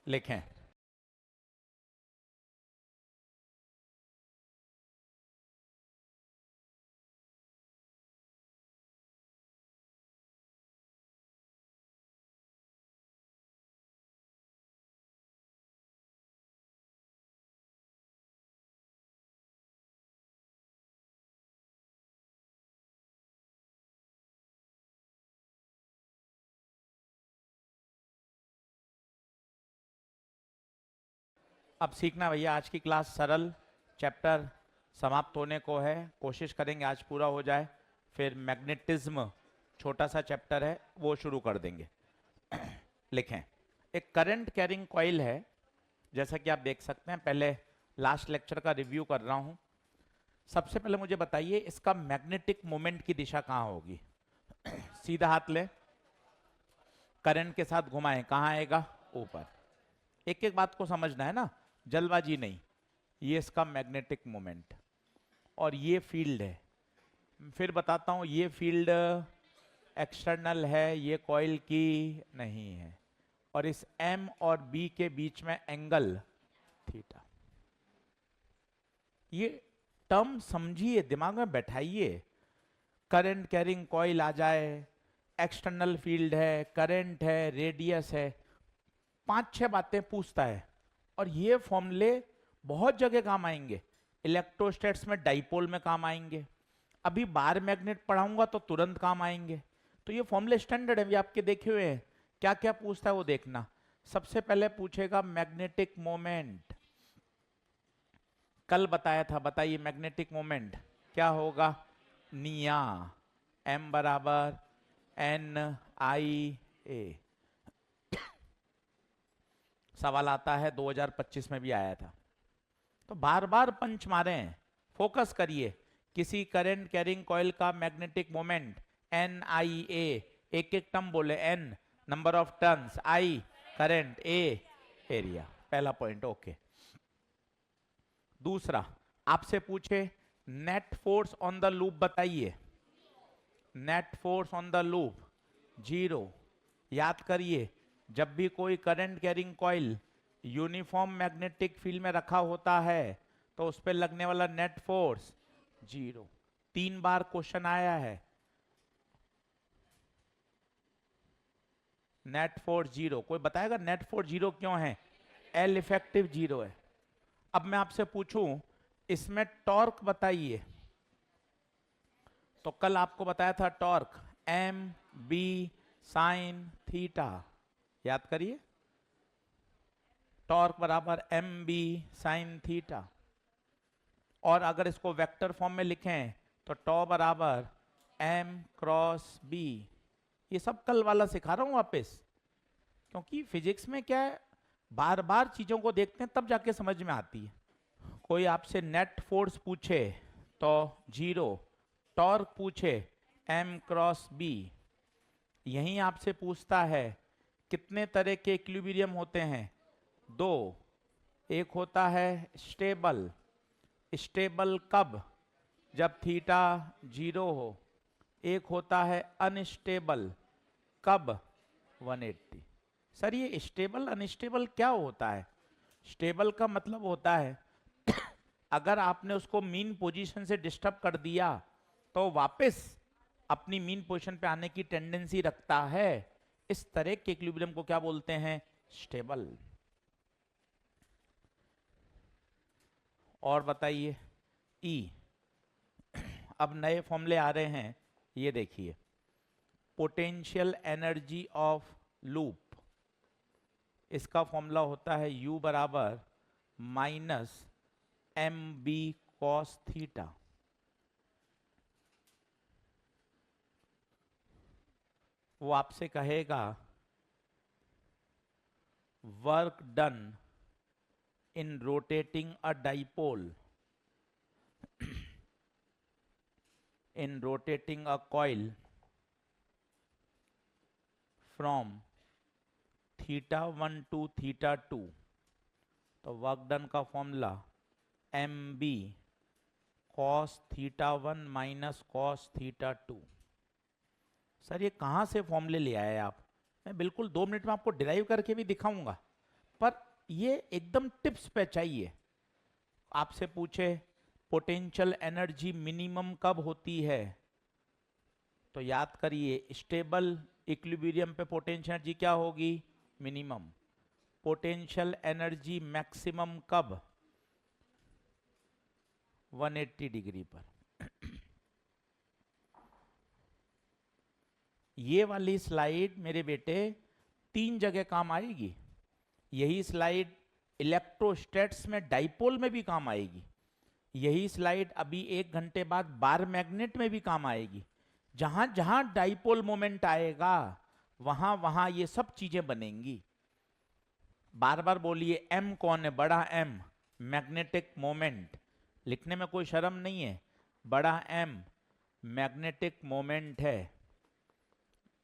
लिखें। अब सीखना भैया, आज की क्लास सरल चैप्टर समाप्त होने को है, कोशिश करेंगे आज पूरा हो जाए। फिर मैग्नेटिज्म छोटा सा चैप्टर है, वो शुरू कर देंगे। लिखें। एक करंट कैरिंग कॉइल है, जैसा कि आप देख सकते हैं। पहले लास्ट लेक्चर का रिव्यू कर रहा हूं। सबसे पहले मुझे बताइए इसका मैग्नेटिक मोमेंट की दिशा कहां होगी। सीधा हाथ ले, करंट के साथ घुमाएं, कहां आएगा? ऊपर। एक एक बात को समझना है ना, जल्दबाजी नहीं। ये इसका मैग्नेटिक मोमेंट और ये फील्ड है। फिर बताता हूं, ये फील्ड एक्सटर्नल है, ये कॉइल की नहीं है। और इस M और B के बीच में एंगल थीटा। ये टर्म समझिए, दिमाग में बैठाइए। करंट कैरिंग कॉइल आ जाए, एक्सटर्नल फील्ड है, करंट है, रेडियस है, 5-6 बातें पूछता है। और ये फॉर्मूले बहुत जगह काम आएंगे। इलेक्ट्रोस्टैट्स में डाइपोल में काम आएंगे, अभी बार मैग्नेट पढ़ाऊंगा तो तुरंत काम आएंगे। तो ये फॉर्मूले स्टैंडर्ड है, भी आपके देखे हुए हैं। क्या क्या पूछता है वो देखना। सबसे पहले पूछेगा मैग्नेटिक मोमेंट। कल बताया था, बताइए मैग्नेटिक मोमेंट क्या होगा? निया, M बराबर NIA। सवाल आता है, 2025 में भी आया था। तो बार बार पंच मारे हैं, फोकस करिए। किसी करंट कैरिंग कॉइल का मैग्नेटिक मोमेंट NIA। एक एक टर्म बोले। N number of turns, I current, A area. पहला पॉइंट ओके। दूसरा, आपसे पूछे net force on the loop बताइए। Net force on the loop 0। याद करिए, जब भी कोई current carrying coil uniform magnetic field में रखा होता है तो उस पर लगने वाला नेट फोर्स 0। 3 बार क्वेश्चन आया है। नेट फोर्स 0, कोई बताएगा नेट फोर्स 0 क्यों है? L इफेक्टिव 0 है। अब मैं आपसे पूछूं इसमें टॉर्क बताइए, तो कल आपको बताया था टॉर्क MB साइन थीटा। याद करिए, टॉर्क बराबर MB साइन थीटा। और अगर इसको वेक्टर फॉर्म में लिखें तो टॉ बराबर M क्रॉस B। ये सब कल वाला सिखा रहा हूं वापस, क्योंकि फिजिक्स में क्या है, बार बार चीजों को देखते हैं तब जाके समझ में आती है। कोई आपसे नेट फोर्स पूछे तो 0, टॉर्क पूछे M क्रॉस B। यहीं आपसे पूछता है कितने तरह के इक्विलिब्रियम होते हैं? 2। एक होता है स्टेबल। स्टेबल कब? जब थीटा 0 हो। एक होता है अनस्टेबल, कब? 180। सर ये स्टेबल अनस्टेबल क्या होता है? स्टेबल का मतलब होता है अगर आपने उसको मीन पोजीशन से डिस्टर्ब कर दिया तो वापस अपनी मीन पोजीशन पे आने की टेंडेंसी रखता है। इस तरह के इक्विलिब्रियम को क्या बोलते हैं? स्टेबल। और बताइए ई। अब नए फॉर्मूले आ रहे हैं, ये देखिए। पोटेंशियल एनर्जी ऑफ लूप, इसका फॉर्मूला होता है U बराबर -MB कॉस थीटा। वो आपसे कहेगा work done in rotating a dipole, in rotating a coil from θ1 to θ2। तो वर्क डन का formula MB cos θ1 minus cos θ2। Sir ये कहाँ से फॉर्मूले ले आए आप? मैं बिल्कुल 2 मिनट में आपको डिराइव करके भी दिखाऊंगा। पर ये एकदम टिप्स पे चाहिए। आपसे पूछे पोटेंशियल एनर्जी मिनिमम कब होती है, तो याद करिए स्टेबल इक्विलिब्रियम पे पोटेंशियल एनर्जी क्या होगी, मिनिमम। पोटेंशियल एनर्जी मैक्सिमम कब, 180 डिग्री पर। ये वाली स्लाइड मेरे बेटे 3 जगह काम आएगी। यही स्लाइड इलेक्ट्रोस्टैट्स में डाइपोल में भी काम आएगी। यही स्लाइड अभी 1 घंटे बाद बार मैग्नेट में भी काम आएगी। जहां जहां डाइपोल मोमेंट आएगा वहां वहां ये सब चीजें बनेंगी। बार बार बोलिए एम कौन है, बड़ा एम मैग्नेटिक मोमेंट। लिखने में कोई शर्म नहीं है, बड़ा एम मैग्नेटिक मोमेंट है।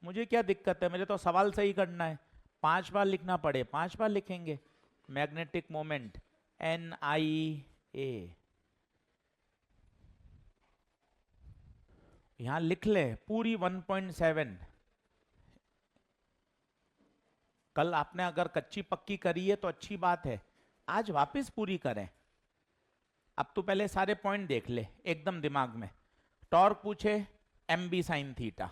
मुझे क्या दिक्कत है, मुझे तो सवाल सही करना है। 5 बार लिखना पड़े 5 बार लिखेंगे। मैग्नेटिक मोमेंट NIA, यहां लिख ले पूरी 1.7। कल आपने अगर कच्ची पक्की करी है तो अच्छी बात है, आज वापस पूरी करें। अब तो पहले सारे पॉइंट देख ले एकदम दिमाग में। टॉर्क पूछे mb sin theta,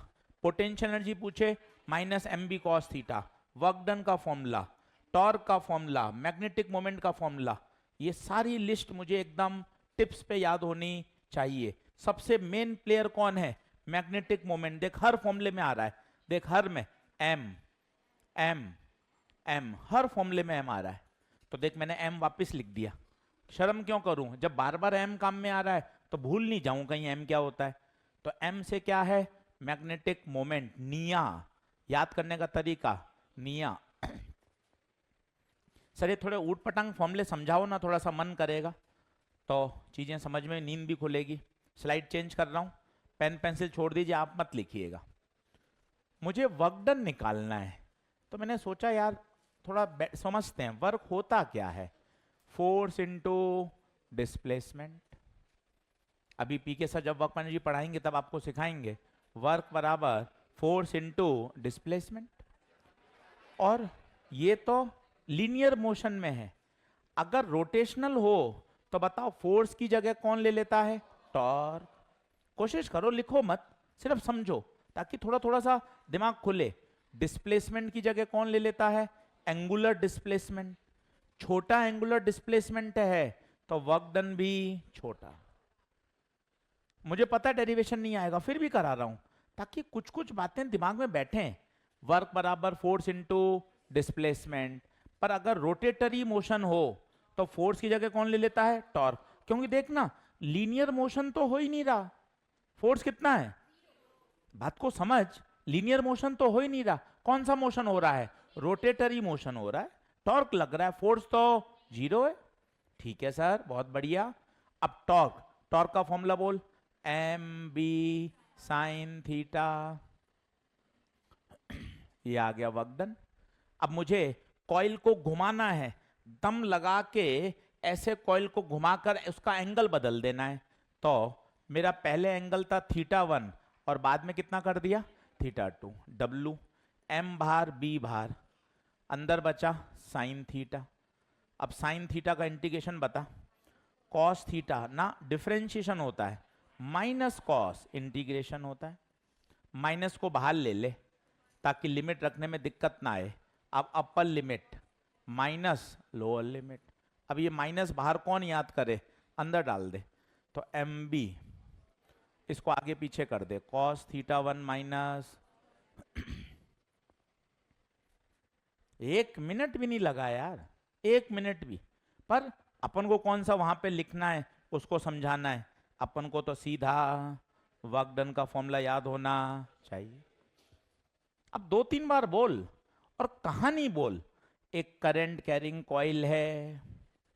potential energy पूछे -mb cos theta, work done का फॉर्मूला, टॉर्क का फॉर्मूला, मैग्नेटिक मोमेंट का फॉर्मूला, ये सारी लिस्ट मुझे एकदम टिप्स पे याद होनी चाहिए। सबसे मेन प्लेयर कौन है, मैग्नेटिक मोमेंट। देख हर फॉर्मूले में आ रहा है, देख हर में m m m, हर फॉर्मूले में m आ रहा है। तो देख मैंने m वापस लिख दिया, शर्म क्यों करूं, जब बार बार m काम में आ रहा है तो भूल नहीं जाऊं कहीं m क्या होता है। तो m से क्या है, मैग्नेटिक मोमेंट, निया। याद करने का तरीका निया। सर ये थोड़े ऊट पटांग फॉर्मूले समझाओ ना, थोड़ा सा मन करेगा तो चीजें समझ में, नींद भी खुलेगी। स्लाइड चेंज कर रहा हूं, पेन पेंसिल छोड़ दीजिए, आप मत लिखिएगा। मुझे वर्क डन निकालना है, तो मैंने सोचा यार थोड़ा समझते हैं वर्क होता क्या है। Force into displacement. अभी पीके सर जब वर्क एनर्जी पढ़ाएंगे तब आपको सिखाएंगे वर्क बराबर फोर्स इनटू डिस्प्लेसमेंट। और ये तो लीनियर मोशन में है। अगर रोटेशनल हो तो बताओ फोर्स की जगह कौन ले लेता है, टॉर्क। कोशिश करो लिखो मत, सिर्फ समझो ताकि थोड़ा थोड़ा सा दिमाग खुले। डिस्प्लेसमेंट की जगह कौन ले लेता है, एंगुलर डिस्प्लेसमेंट। छोटा एंगुलर डिस्प्लेसमेंट है तो वर्क डन भी छोटा। मुझे पता है डेरिवेशन नहीं आएगा, फिर भी करा रहा हूं ताकि कुछ कुछ बातें दिमाग में बैठे। वर्क बराबर फोर्स इनटू डिस्प्लेसमेंट। पर अगर रोटेटरी मोशन हो तो फोर्स की जगह कौन ले लेता है, टॉर्क। क्योंकि देखना लीनियर मोशन तो हो ही नहीं रहा, फोर्स कितना है, बात को समझ। लीनियर मोशन तो हो ही नहीं रहा, कौन सा मोशन हो रहा है, रोटेटरी मोशन हो रहा है। टॉर्क लग रहा है, फोर्स तो 0 है। ठीक है सर, बहुत बढ़िया। अब टॉर्क, टॉर्क का फॉर्मूला बोल, mb sin थीटा। ये आ गया वर्क डन। अब मुझे कॉइल को घुमाना है, दम लगा के ऐसे कॉइल को घुमाकर उसका एंगल बदल देना है। तो मेरा पहले एंगल था θ1 और बाद में कितना कर दिया, θ2। W m भार b भार, अंदर बचा साइन थीटा। अब साइन थीटा का इंटीग्रेशन बता, कॉस थीटा ना डिफरेंशिएशन होता है, माइनस कॉस इंटीग्रेशन होता है। माइनस को बाहर ले ले ताकि लिमिट रखने में दिक्कत ना आए। अब upper limit minus lower limit. अब ये माइनस बाहर कौन याद करे, अंदर डाल दे। तो mb, इसको आगे पीछे कर दे, कॉस θ1 माइनस। 1 मिनट भी नहीं लगा यार, 1 मिनट भी। पर अपन को कौन सा वहां पे लिखना है उसको समझाना है। अपन को तो सीधा वर्क डन का फॉर्मूला याद होना चाहिए। अब 2-3 बार बोल और कहानी बोल। एक करंट कैरिंग कॉइल है,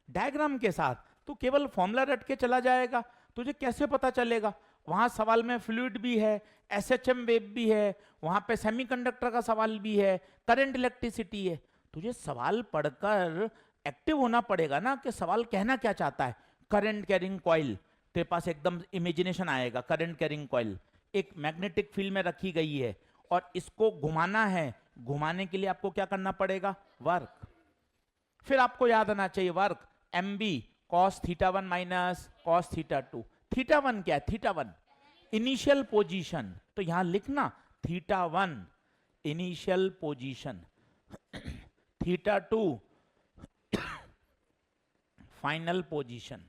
डायग्राम के साथ। तू केवल फॉर्मूला रट के चला जाएगा, तुझे कैसे पता चलेगा। वहां सवाल में फ्लूइड भी है, SHM वेव भी है, वहां पे सेमीकंडक्टर का सवाल भी है, करंट इलेक्ट्रिसिटी है। तुझे सवाल पढ़कर एक्टिव होना पड़ेगा ना कि सवाल कहना क्या चाहता है। करंट कैरिंग कॉइल, तेरे पास एकदम इमेजिनेशन आएगा। करंट कैरिंग कॉइल एक मैग्नेटिक फील्ड में रखी गई है और इसको घुमाना है। घुमाने के लिए आपको क्या करना पड़ेगा, वर्क। फिर आपको याद आना चाहिए work M B cos theta one minus cos theta two. Theta one क्या है? थीटा वन इनिशियल पोजीशन, तो यहां लिखना theta one initial position, theta two final position.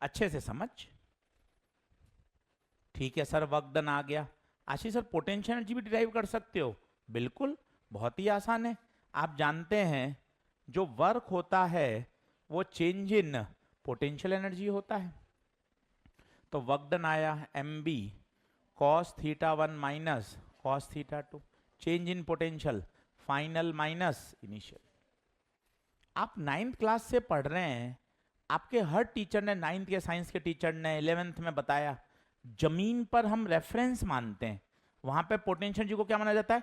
अच्छे से समझ। ठीक है सर, वर्क डन आ गया। आशीष सर पोटेंशियल एनर्जी भी डिराइव कर सकते हो? बिल्कुल, बहुत ही आसान है। आप जानते हैं जो वर्क होता है वो चेंज इन पोटेंशियल एनर्जी होता है। तो वर्क डन आया M B cos theta one minus cos theta two, change in potential final minus initial. आप 9th क्लास से पढ़ रहे हैं, आपके हर टीचर ने, 9th के साइंस के टीचर ने 11th में बताया, जमीन पर हम रेफरेंस मानते हैं, वहां पे पोटेंशियल एनर्जी को क्या माना जाता है?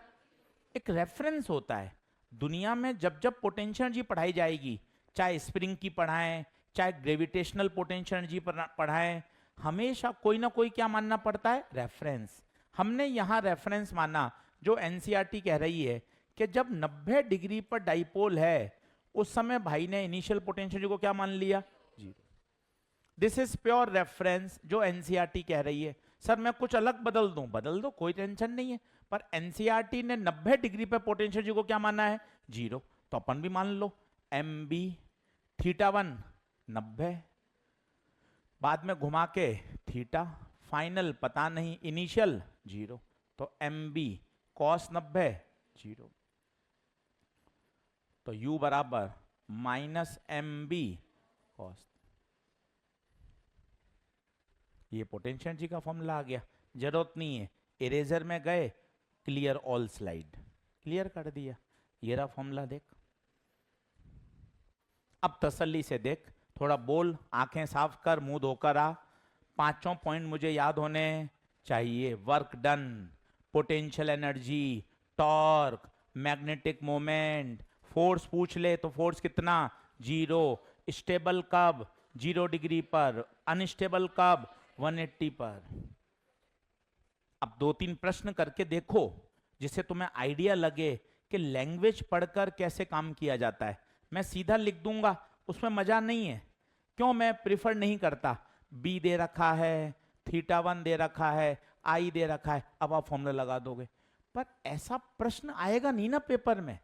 एक रेफरेंस होता है। दुनिया में जब जब पोटेंशियल एनर्जी पढ़ाई जाएगी, चाहे स्प्रिंग की पढ़ाएं, चाहे ग्रेविटेशनल पोटेंशियल एनर्जी पढ़ाएं, हमेशा कोई ना कोई क्या मानना पड़ता है? रेफरेंस। हमने यहां रेफरेंस माना जो एनसीईआरटी कह रही है कि जब 90 डिग्री पर डाइपोल है उस समय भाई ने इनिशियल पोटेंशियल को क्या मान लिया? Zero. This is pure reference जो एनसीईआरटी कह रही है। सर मैं कुछ अलग बदल दूं, बदल दो, कोई टेंशन नहीं है, पर एनसीईआरटी ने 90 डिग्री पे पोटेंशियल को क्या माना है? जीरो। तो अपन भी मान लो एम बी थीटा वन 90, बाद में घुमा के थीटा, फाइनल पता नहीं, इनिशियल जीरो, तो एम बी कॉस 90 जीरो, तो u बराबर माइनस एम बी कॉस। ये पोटेंशियल एनर्जी का फॉर्मूला आ गया, जरूरत नहीं है इरेजर में गए, क्लियर ऑल स्लाइड, क्लियर कर दिया। ये रहा फॉर्मूला, देख। अब तसल्ली से देख, थोड़ा बोल, आंखें साफ कर, मुंह धोकर आ। पांचों पॉइंट मुझे याद होने चाहिए। Work done, potential energy, torque, magnetic moment, force पूछ ले तो फोर्स कितना? जीरो। स्टेबल कब? 0 डिग्री पर। अनस्टेबल कब? 180 पर। अब 2-3 प्रश्न करके देखो जिससे तुम्हें आइडिया लगे कि लैंग्वेज पढ़कर कैसे काम किया जाता है। मैं सीधा लिख दूंगा, उसमें मजा नहीं है। क्यों मैं प्रिफर नहीं करता? बी दे रखा है, थीटा वन दे रखा है, आई दे रखा है, अब आप फॉर्मूला लगा दोगे। पर ऐसा प्रश्न आएगा नहीं ना पेपर में।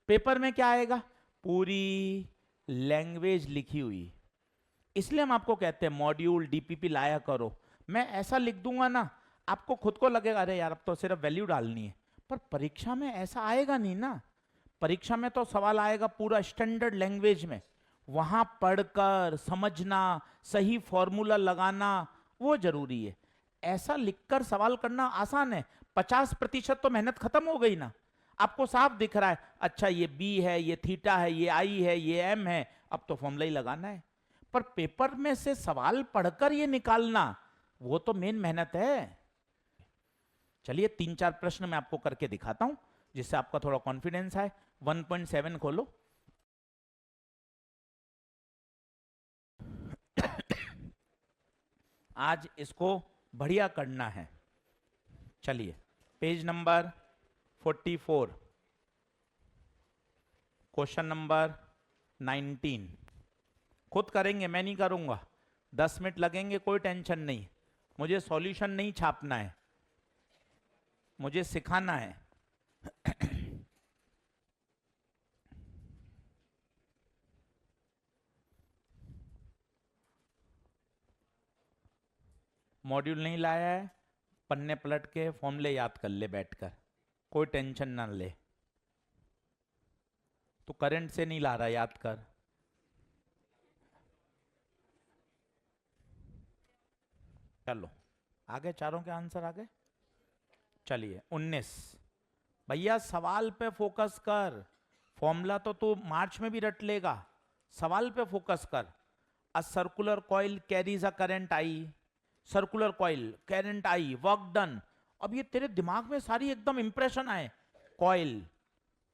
पेपर में क्या आएगा? पूरी लैंग्वेज लिखी हुई। इसलिए हम आपको कहते हैं मॉड्यूल डीपीपी लाया करो। मैं ऐसा लिख दूंगा ना, आपको खुद को लगेगा अरे यार अब तो सिर्फ वैल्यू डालनी है, पर परीक्षा में ऐसा आएगा नहीं ना। परीक्षा में तो सवाल आएगा पूरा स्टैंडर्ड लैंग्वेज में, वहां पढ़कर समझना, सही फॉर्मूला लगाना वो जरूरी है। ऐसा लिखकर सवाल करना आसान है, 50% तो मेहनत खत्म हो गई ना। आपको साफ दिख रहा है, अच्छा ये बी है, ये थीटा है, ये आई है, ये एम है, अब तो फॉर्मूला ही लगाना है। पर पेपर में से सवाल पढ़कर ये निकालना वो तो मेन मेहनत है। चलिए 3-4 प्रश्न मैं आपको करके दिखाता हूं जिससे आपका थोड़ा कॉन्फिडेंस आए। 1.7 खोलो। आज इसको बढ़िया करना है। चलिए पेज नंबर 44, क्वेश्चन नंबर 19। खुद करेंगे, मैं नहीं करूंगा। 10 मिनट लगेंगे, कोई टेंशन नहीं। मुझे सॉल्यूशन नहीं छापना है, मुझे सिखाना है। मॉड्यूल नहीं लाया है, पन्ने पलट के फॉर्मूले याद कर ले बैठकर, कोई टेंशन ना ले। तो करंट से नहीं ला रहा, याद कर। चलो आगे, चारों के आंसर आगे। चलिए 19। भैया सवाल पे फोकस कर, फॉर्मूला तो तू मार्च में भी रट लेगा, सवाल पे फोकस कर। A circular coil carries a current I, circular coil current I, work done. अब ये तेरे दिमाग में सारी एकदम इंप्रेशन आए, कॉइल,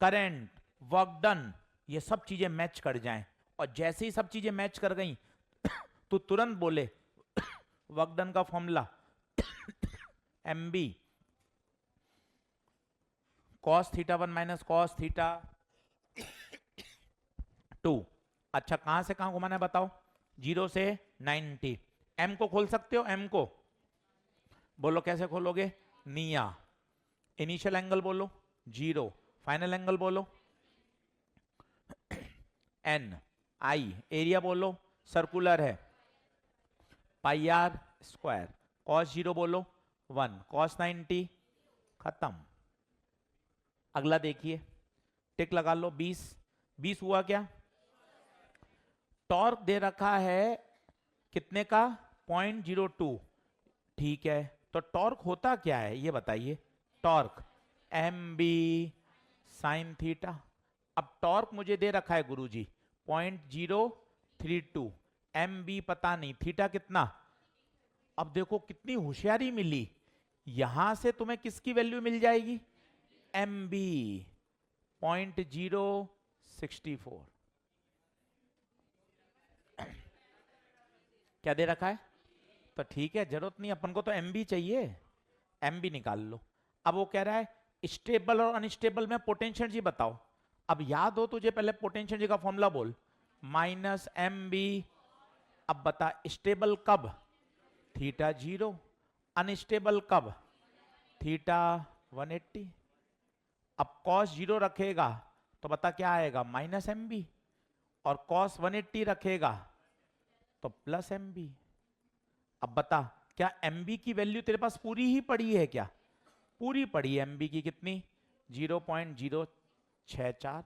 करंट, वर्क डन, ये सब चीजें मैच कर जाएं। और जैसे ही सब चीजें मैच कर गई तो तुरंत बोले वर्क डन का formula M B cos theta 1 minus cos theta 2। अच्छा कहां से कहां घुमाना है बताओ? 0 से 90। एम को खोल सकते हो? एम को बोलो कैसे खोलोगे? निया। इनिशियल एंगल बोलो 0, फाइनल एंगल बोलो एन। आई एरिया बोलो सर्कुलर है पाई आर स्क्वायर। कॉस 0 बोलो 1, कॉस 90 खत्म। अगला देखिए, टिक लगा लो 20। 20 हुआ क्या? टॉर्क दे रखा है कितने का? 0.02। ठीक है, तो टॉर्क होता क्या है ये बताइए? Torque M B sine theta. अब टॉर्क मुझे दे रखा है गुरुजी 0.032, एम बी पता नहीं, थीटा कितना? अब देखो कितनी होशियारी मिली, यहां से तुम्हें किसकी वैल्यू मिल जाएगी? M B 0.064। क्या दे रखा है? तो ठीक है, जरूरत नहीं, अपन को तो एम बी चाहिए, एम बी निकाल लो। अब वो कह रहा है स्टेबल और अनस्टेबल में पोटेंशियल जी बताओ। अब याद हो तुझे, पहले पोटेंशियल जी का फॉर्मूला बोल, माइनस एम बी। अब बता स्टेबल कब? थीटा 0। अनस्टेबल कब? थीटा 180। अब कॉस 0 रखेगा तो बता क्या आएगा? Minus M B. और कॉस 180 रखेगा तो प्लस एम बी। अब बता क्या एम बी की वैल्यू तेरे पास पूरी ही पड़ी है क्या? पूरी पड़ी है। एम बी की कितनी? 0.064।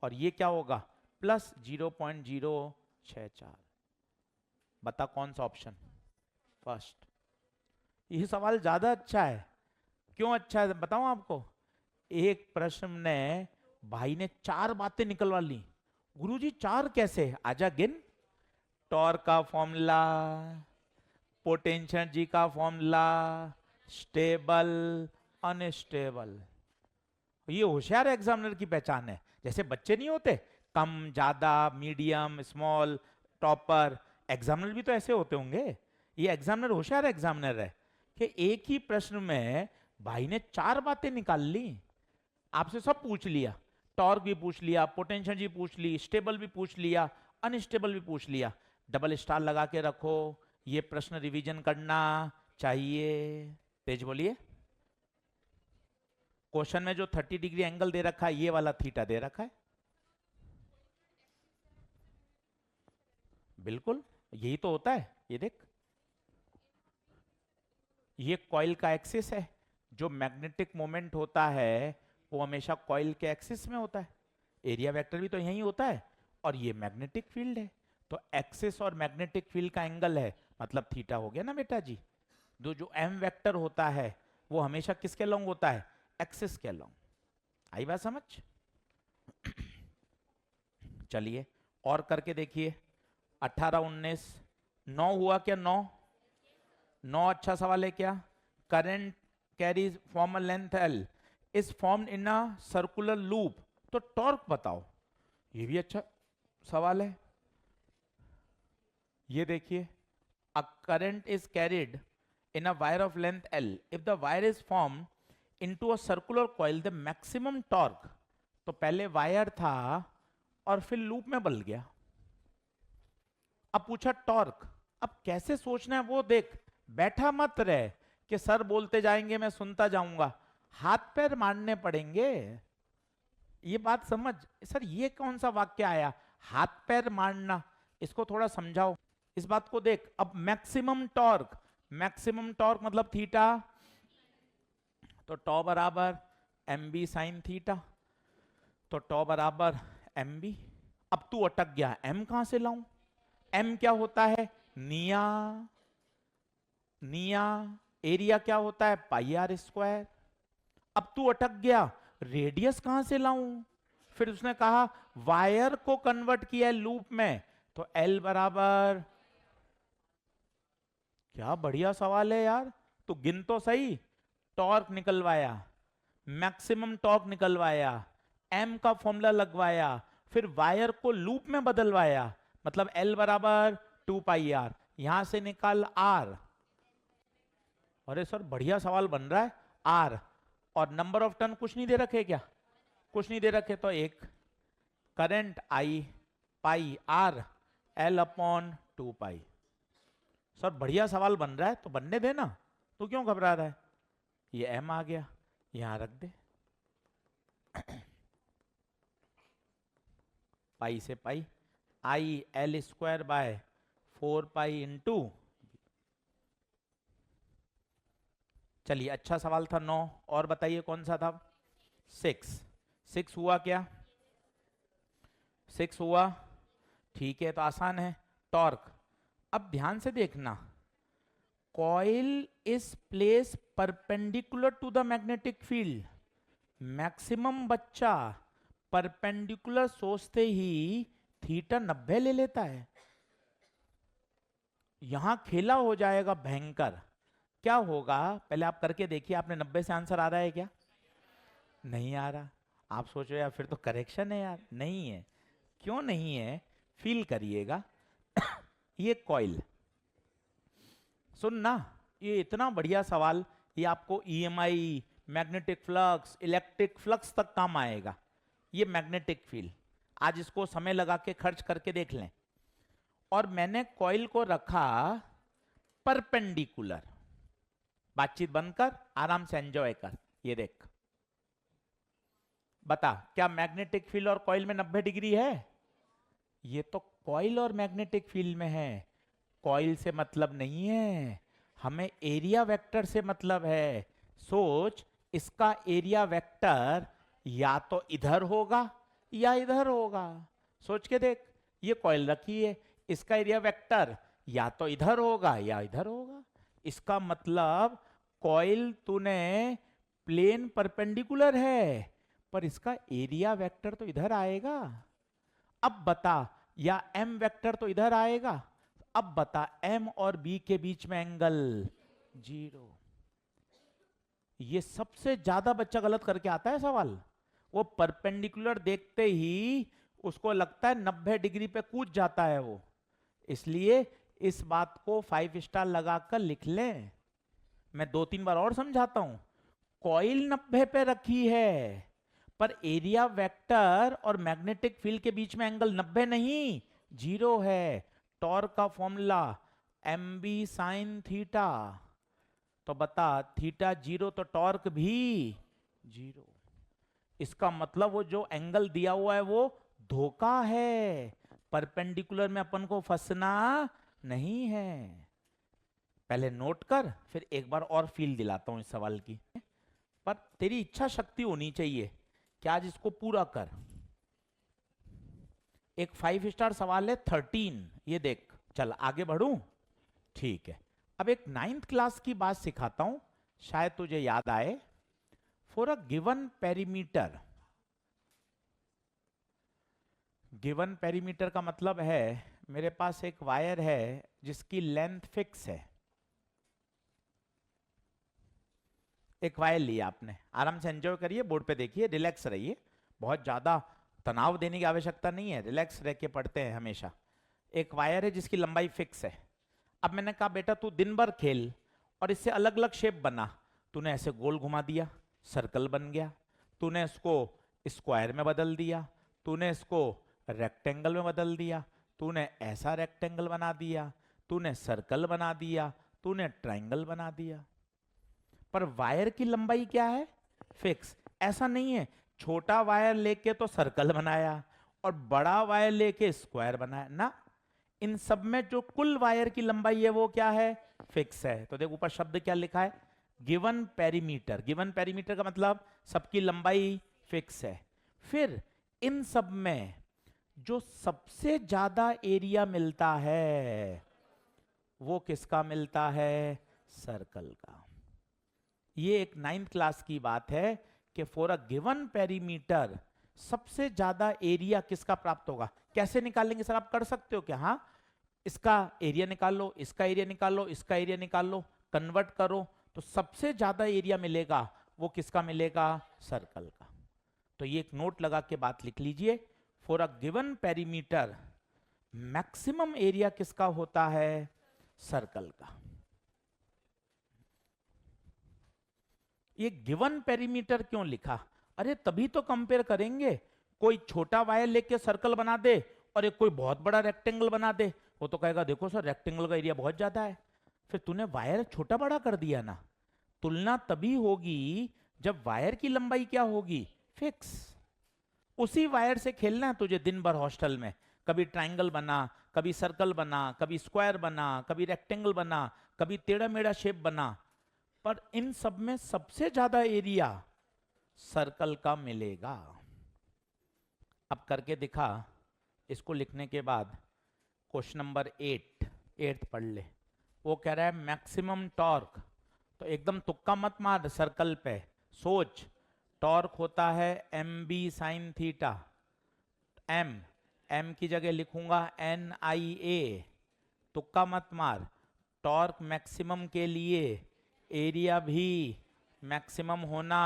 और ये क्या होगा? प्लस 0.064। बता कौन सा ऑप्शन? फर्स्ट। ये सवाल ज्यादा अच्छा है। क्यों अच्छा है बताऊं आपको? एक प्रश्न ने भाई ने 4 बातें निकलवा ली। गुरुजी 4 कैसे? आजा गिन। टॉर्क का फॉर्मूला, पोटेंशियल जी का फॉर्मूला, स्टेबल अनस्टेबल। ये होशियार एग्जामिनर की पहचान है। जैसे बच्चे नहीं होते कम ज्यादा मीडियम स्मॉल टॉपर, एग्जामिनर भी तो ऐसे होते होंगे। ये एग्जामिनर होशियार एग्जामिनर है कि एक ही प्रश्न में भाई ने 4 बातें निकाल ली। आपसे सब पूछ लिया, टॉर्क भी पूछ लिया, पोटेंशियल भी पूछ ली, स्टेबल भी पूछ लिया, अनस्टेबल भी पूछ लिया। डबल स्टार लगा के रखो, ये प्रश्न रिवीजन करना चाहिए। तेज बोलिए। क्वेश्चन में जो 30 डिग्री एंगल दे रखा है ये वाला थीटा दे रखा है। बिल्कुल यही तो होता है। ये देख, ये कॉइल का एक्सिस है। जो मैग्नेटिक मोमेंट होता है वो हमेशा कॉइल के एक्सिस में होता है। एरिया वेक्टर भी तो यही होता है। और ये मैग्नेटिक फील्ड है, तो एक्सिस और मैग्नेटिक फील्ड का एंगल है, मतलब थीटा हो गया ना बेटा जी। जो एम वेक्टर होता है वो हमेशा किसके लॉन्ग होता है? एक्सिस के लॉन्ग। आई बात समझ? चलिए और करके देखिए। 18 19 9 हुआ क्या? 9 9 अच्छा सवाल है क्या? Current carries formal length L is formed in a circular loop, तो टॉर्क बताओ। ये भी अच्छा सवाल है। ये देखिए, a current is carried in a wire of length L. If the wire is formed into a circular coil, the maximum torque, तो पहले वायर था और फिर लूप में बदल गया। अब पूछा टॉर्क। अब कैसे सोचना है वो देख, बैठा मत रहे कि सर बोलते जाएंगे मैं सुनता जाऊंगा, हाथ पैर मारने पड़ेंगे। ये बात समझ। सर ये कौन सा वाक्य आया, हाथ पैर मारना? इसको थोड़ा समझाओ इस बात को। देख अब मैक्सिमम टॉर्क, मैक्सिमम टॉर्क मतलब थीटा, तो टॉ बराबर एम बी साइन थीटा, तो टॉ बराबर एम बी। अब तू अटक गया, एम कहां से लाऊं? एम क्या होता है? निया। निया एरिया क्या होता है? पाई आर स्क्वायर। अब तू अटक गया, रेडियस कहां से लाऊं? फिर उसने कहा वायर को कन्वर्ट किया है लूप में, तो एल बराबर। क्या बढ़िया सवाल है यार। तो गिन तो सही। टॉर्क निकलवाया, मैक्सिमम टॉर्क निकलवाया, एम का फॉर्मूला लगवाया, फिर वायर को लूप में बदलवाया, मतलब एल बराबर 2 पाई आर। यहां से निकाल आर। अरे सर बढ़िया सवाल बन रहा है। आर और नंबर ऑफ टर्न कुछ नहीं दे रखे क्या? कुछ नहीं दे रखे, तो एक current I pi R L upon 2 pi. Sir बढ़िया सवाल बन रहा है तो बनने देना, तू क्यों घबरा रहा है? ये एम आ गया, यहां रख दे, पाई से pi, I L square by 4 pi into, चलिए अच्छा सवाल था 9, और बताइए कौन सा था? 6। 6 हुआ क्या? 6 हुआ, ठीक है, तो आसान है। टॉर्क, अब ध्यान से देखना, coil is place perpendicular to the magnetic field. Maximum बच्चा परपेंडिकुलर सोचते ही थीटा 90 ले लेता है। यहां खेला हो जाएगा भयंकर। क्या होगा पहले आप करके देखिए, आपने 90 से आंसर आ रहा है क्या? नहीं आ रहा। आप सोचो यार फिर तो करेक्शन है यार, नहीं है। क्यों नहीं है? फील करिएगा। ये कॉइल, सुन ना, ये इतना बढ़िया सवाल, ये आपको EMI, magnetic flux, electric flux तक काम आएगा। ये मैग्नेटिक फील्ड, आज इसको समय लगा के खर्च करके देख लें। और मैंने कॉइल को रखा परपेंडिकुलर, बातचीत बंद कर, आराम से एंजॉय कर। ये देख, बता क्या मैग्नेटिक फील्ड और कॉइल में 90 डिग्री है? ये तो कॉइल और मैग्नेटिक फील्ड में है, कॉइल से मतलब नहीं है, हमें एरिया वेक्टर से मतलब है। सोच, इसका एरिया वेक्टर या तो इधर होगा या इधर होगा। सोच के देख, ये कॉइल रखी है, इसका एरिया वेक्टर या तो इधर होगा या इधर होगा। इसका मतलब कॉइल तूने प्लेन परपेंडिकुलर है, पर इसका एरिया वेक्टर तो इधर आएगा। अब बता, या एम वेक्टर तो इधर आएगा। अब बता, एम और बी के बीच में एंगल 0। ये सबसे ज्यादा बच्चा गलत करके आता है सवाल। वो परपेंडिकुलर देखते ही उसको लगता है 90 डिग्री पे कूद जाता है वो। इसलिए इस बात को 5 स्टार लगाकर लिख लें। मैं 2-3 बार और समझाता हूं। कॉइल 90 पे रखी है, पर एरिया वेक्टर और मैग्नेटिक फील्ड के बीच में एंगल 90 नहीं, 0 है। टॉर्क का formula M B sine theta. तो बता, थीटा 0 तो टॉर्क भी 0। इसका मतलब वो जो एंगल दिया हुआ है वो धोखा है, परपेंडिकुलर में अपन को फंसना नहीं है। पहले नोट कर, फिर एक बार और फील दिलाता हूं इस सवाल की। पर तेरी इच्छा शक्ति होनी चाहिए कि आज इसको पूरा कर। एक 5 स्टार सवाल है 13, ये देख। चल आगे बढ़ूं, ठीक है। अब एक 9th क्लास की बात सिखाता हूं, शायद तुझे याद आए। For a given perimeter, given perimeter का मतलब है मेरे पास एक वायर है जिसकी लेंथ फिक्स है। एक वायर लिया आपने, आराम से एंजॉय करिए, बोर्ड पे देखिए, रिलैक्स रहिए, बहुत ज्यादा तनाव देने की आवश्यकता नहीं है, रिलैक्स रह के पढ़ते हैं हमेशा। एक वायर है जिसकी लंबाई फिक्स है। अब मैंने कहा बेटा तू दिन भर खेल और इससे अलग अलग शेप बना। तूने ऐसे गोल घुमा दिया, सर्कल बन गया। तूने इसको स्क्वायर में बदल दिया, तूने इसको रेक्टेंगल में बदल दिया, तूने ऐसा रेक्टेंगल बना दिया, तूने सर्कल बना दिया, तूने ट्राइंगल बना दिया। पर वायर की लंबाई क्या है? फिक्स। ऐसा नहीं है छोटा वायर लेके तो सर्कल बनाया और बड़ा वायर लेके स्क्वायर बनाया ना, इन सब में जो कुल वायर की लंबाई है वो क्या है? फिक्स है। तो देख ऊपर शब्द क्या लिखा है, गिवन पेरीमीटर। गिवन पेरीमीटर का मतलब सबकी लंबाई फिक्स है। फिर इन सब में जो सबसे ज्यादा एरिया मिलता है वो किसका मिलता है? सर्कल का। ये एक 9th क्लास की बात है कि फॉर अ गिवन पेरीमीटर सबसे ज्यादा एरिया किसका प्राप्त होगा। कैसे निकालेंगे सर? आप कर सकते हो क्या? हाँ, इसका एरिया निकाल लो, इसका एरिया निकाल लो, इसका एरिया निकाल लो, कन्वर्ट करो, तो सबसे ज्यादा एरिया मिलेगा वो किसका मिलेगा? सर्कल का। तो ये एक नोट लगा के बात लिख लीजिए, for a given perimeter maximum area किसका होता है? सर्कल का। ये गिवन पेरीमीटर क्यों लिखा? अरे तभी तो कंपेयर करेंगे। कोई छोटा वायर लेके सर्कल बना दे और एक कोई बहुत बड़ा रेक्टेंगल बना दे, वो तो कहेगा देखो सर रेक्टेंगल का एरिया बहुत ज्यादा है। फिर तूने वायर छोटा बड़ा कर दिया ना। तुलना तभी होगी जब वायर की लंबाई क्या होगी, फिक्स। उसी वायर से खेलना है तुझे दिन भर हॉस्टल में। कभी ट्रायंगल बना, कभी सर्कल बना, कभी स्क्वायर बना, कभी रेक्टेंगल बना, कभी टेढ़ा मेढ़ा शेप बना, पर इन सब में सबसे ज्यादा एरिया सर्कल का मिलेगा। अब करके दिखा। इसको लिखने के बाद क्वेश्चन नंबर 8 पढ़ ले। वो कह रहा है मैक्सिमम टॉर्क, तो एकदम तुक्का मत मार, सर्कल पे सोच। टॉर्क होता है M B sine theta. M की जगह लिखूंगा NIA, तुक्का मत मार। टॉर्क मैक्सिमम के लिए एरिया भी मैक्सिमम होना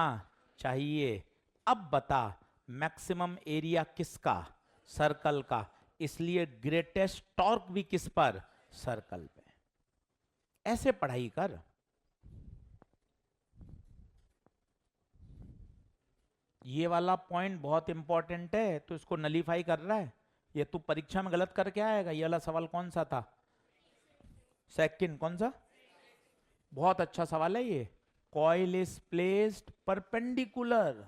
चाहिए। अब बता मैक्सिमम एरिया किसका, सर्कल का, इसलिए ग्रेटेस्ट टॉर्क भी किस पर, सर्कल पे। ऐसे पढ़ाई कर। ये वाला पॉइंट बहुत इंपॉर्टेंट है, तो इसको नलीफाई कर रहा है। ये तू परीक्षा में गलत करके आएगा। ये वाला सवाल कौन सा था, सेकंड, कौन सा? बहुत अच्छा सवाल है ये। कॉइल इज प्लेस्ड परपेंडिकुलर,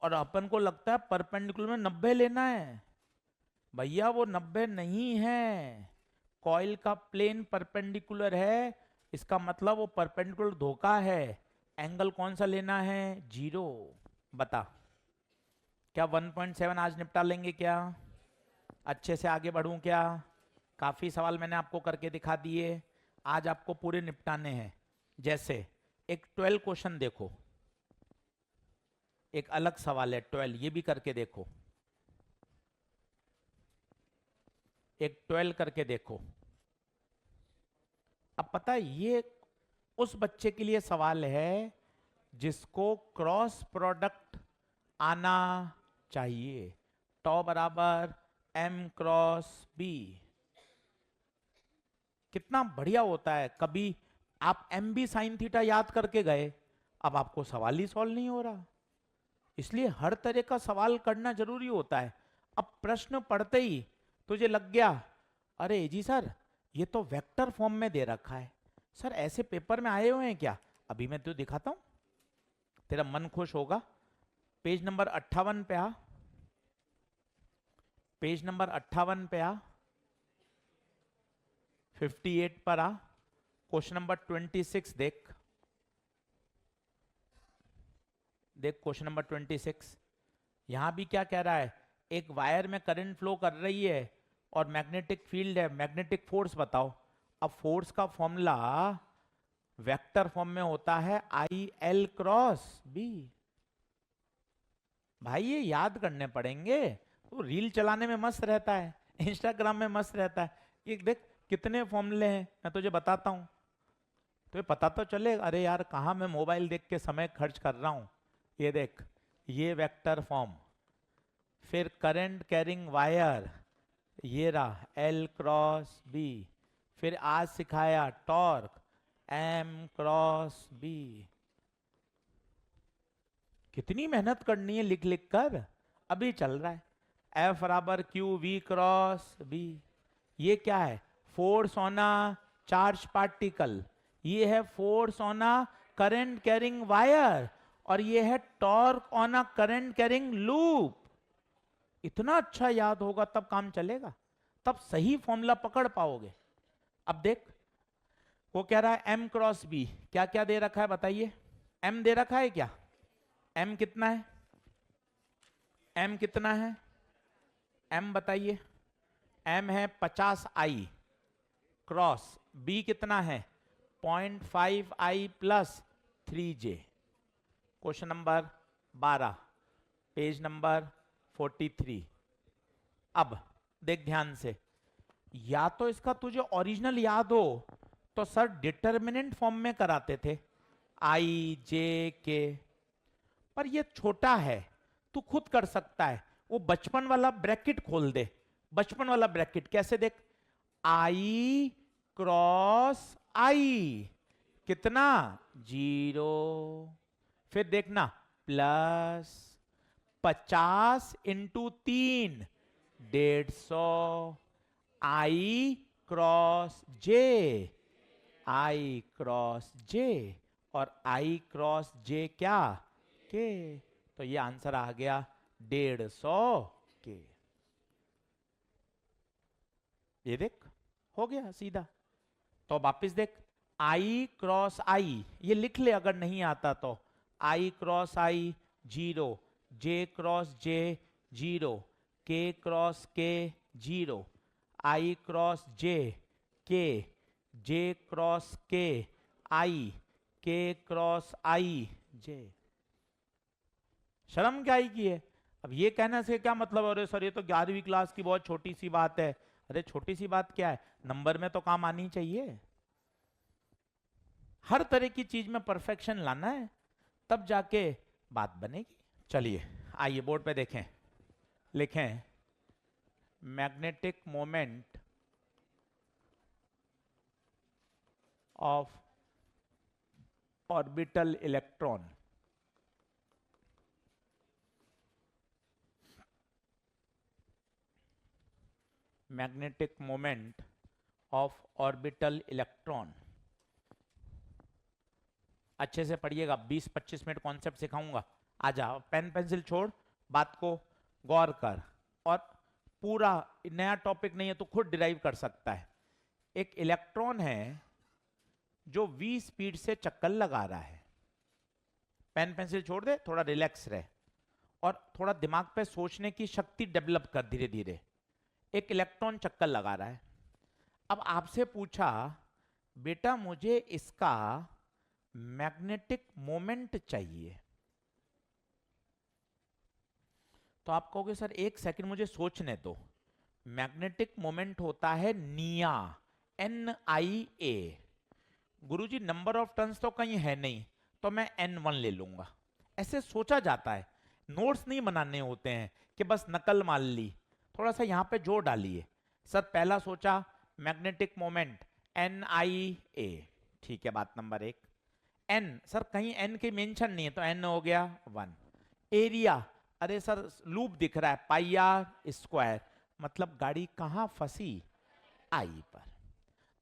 और अपन को लगता है परपेंडिकुलर में 90 लेना है। भैया वो 90 नहीं है, कॉइल का प्लेन परपेंडिकुलर है, इसका मतलब वो परपेंडिकुलर धोखा है। एंगल कौन सा लेना है, 0। बता क्या 1.7 आज निपटा लेंगे क्या? अच्छे से आगे बढ़ूं क्या? काफी सवाल मैंने आपको करके दिखा दिए, आज आपको पूरे निपटाने हैं। जैसे एक 12 क्वेश्चन देखो, एक अलग सवाल है 12, ये भी करके देखो। एक 12 करके देखो। अब पता है ये उस बच्चे के लिए सवाल है जिसको क्रॉस प्रोडक्ट आना चाहिए। टॉ बराबर M क्रॉस B। कितना बढ़िया होता है। कभी आप MB साइन थीटा याद करके गए, अब आपको सवाल ही सॉल्व नहीं हो रहा। इसलिए हर तरह का सवाल करना जरूरी होता है। अब प्रश्न पढ़ते ही तुझे लग गया, अरे जी सर ये तो वेक्टर फॉर्म में दे रखा है, सर ऐसे पेपर में आए हुए हैं क्या? अभी मैं तुझे दिखाता हूं, तेरा मन खुश होगा। पेज नंबर 58 पे आ, पेज नंबर 58 पे आ, 58 पर आ, क्वेश्चन नंबर 26 देख। देख क्वेश्चन नंबर 26, यहां भी क्या कह रहा है, एक वायर में करंट फ्लो कर रही है और मैग्नेटिक फील्ड है, मैग्नेटिक फोर्स बताओ। अब फोर्स का फॉर्मूला वेक्टर फॉर्म में होता है IL क्रॉस B। भाई ये याद करने पड़ेंगे। तो रील चलाने में मस्त रहता है, इंस्टाग्राम में मस्त रहता है। ये देख कितने फॉर्मूले हैं, मैं तुझे बताता हूं, तो पता तो चले। अरे यार कहां मैं मोबाइल देख के समय खर्च कर रहा हूं। ये देख, ये वेक्टर फॉर्म, फिर करंट कैरिंग वायर, ये रहा L क्रॉस B, फिर आज सिखाया टॉर्क M क्रॉस B। कितनी मेहनत करनी है लिख लिख कर। अभी चल रहा है F बराबर QV क्रॉस B। ये क्या है, force on a charge particle, ये है force on a current carrying wire, और ये है torque on a current carrying loop. इतना अच्छा याद होगा तब काम चलेगा, तब सही फॉर्मूला पकड़ पाओगे। अब देख वो कह रहा है M क्रॉस B, क्या क्या दे रखा है बताइए। M दे रखा है क्या? M कितना है, M कितना है, M बताइए। M है 50I क्रॉस B कितना है 0.5I plus 3J। Question number 12 page number 43। अब देख ध्यान से, या तो इसका तुझे ओरिजिनल याद हो तो सर डिटर्मिनेंट फॉर्म में कराते थे IJK, पर ये छोटा है, तू खुद कर सकता है। वो बचपन वाला ब्रैकेट खोल दे। बचपन वाला ब्रैकेट कैसे देख, I क्रॉस I कितना 0, फिर देखना प्लस 50 इंटू 3 150, आई क्रॉस जे, आई क्रॉस जे, और आई क्रॉस जे क्या के, तो ये आंसर आ गया 150 के। ये देख हो गया सीधा। तो वापिस देख, आई क्रॉस आई ये लिख ले अगर नहीं आता तो, आई क्रॉस आई 0, जे क्रॉस जे 0, के क्रॉस के 0, आई क्रॉस जे के, जे क्रॉस के आई, के क्रॉस आई जे। शर्म क्या आई की है? अब ये कहने से क्या मतलब, अरे सर ये तो 11वीं क्लास की बहुत छोटी सी बात है। अरे छोटी सी बात क्या है, नंबर में तो काम आनी चाहिए। हर तरह की चीज में परफेक्शन लाना है, तब जाके बात बनेगी। चलिए आइए बोर्ड पे देखें, लिखें magnetic moment of orbital electron. Magnetic moment of orbital electron. अच्छे से पढ़िएगा, 20-25 मिनट कॉन्सेप्ट सिखाऊंगा। आजा पेन पेंसिल छोड़, बात को गौर कर, और पूरा नया टॉपिक नहीं है तो खुद डिराइव कर सकता है। एक इलेक्ट्रॉन है जो v स्पीड से चक्कर लगा रहा है। पेन पेंसिल छोड़ दे, थोड़ा रिलैक्स रहे और थोड़ा दिमाग पे सोचने की शक्ति डेवलप कर धीरे धीरे। एक इलेक्ट्रॉन चक्कर लगा रहा है। अब आपसे पूछा बेटा मुझे इसका मैग्नेटिक मोमेंट चाहिए, तो आप कहोगे सर एक सेकंड मुझे सोचने दो। मैग्नेटिक मोमेंट होता है निया, NIA। Guruji number of turns तो कहीं है नहीं, तो मैं N1 ले लूंगा। ऐसे सोचा जाता है, नोट्स नहीं बनाने होते हैं कि बस नकल मार ली। थोड़ा सा यहां पे जोर डालिए। सर पहला सोचा मैग्नेटिक मोमेंट NIA, ठीक है, बात नंबर 1। N, सर कहीं N की मेंशन नहीं है तो N हो गया 1। एरिया, अरे सर लूप दिख रहा है πr², मतलब गाड़ी कहां फंसी, आई पर।